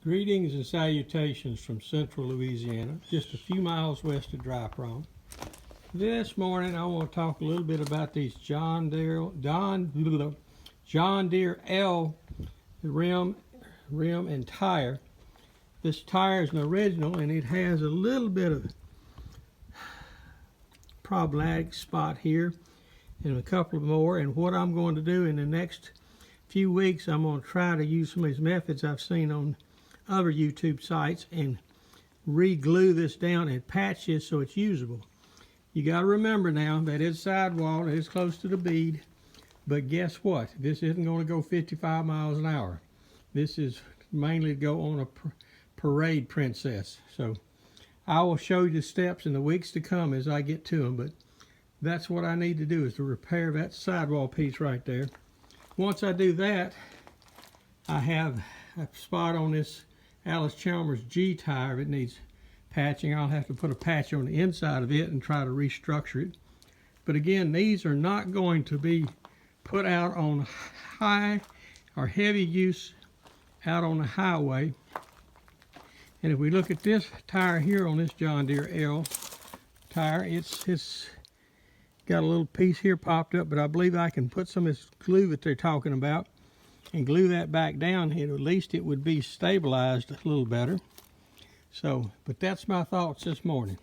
Greetings and salutations from central Louisiana, just a few miles west of Dry Prong. This morning I want to talk a little bit about these John Deere L rim and tire. This tire is an original and it has a little bit of problematic spot here and a couple more, and what I'm going to do in the next few weeks, I'm going to try to use some of these methods I've seen on other YouTube sites and re-glue this down and patch this so it's usable. You got to remember now that it's sidewall, it is close to the bead, but guess what? This isn't going to go 55 miles an hour. This is mainly to go on a parade princess. So I will show you the steps in the weeks to come as I get to them, but that's what I need to do, is to repair that sidewall piece right there. Once I do that, I have a spot on this Allis-Chalmers G tire that needs patching. I'll have to put a patch on the inside of it and try to restructure it. But again, these are not going to be put out on high or heavy use out on the highway. And if we look at this tire here on this John Deere L tire, it's got a little piece here popped up, but I believe I can put some of this glue that they're talking about and glue that back down, and at least it would be stabilized a little better. So, but that's my thoughts this morning.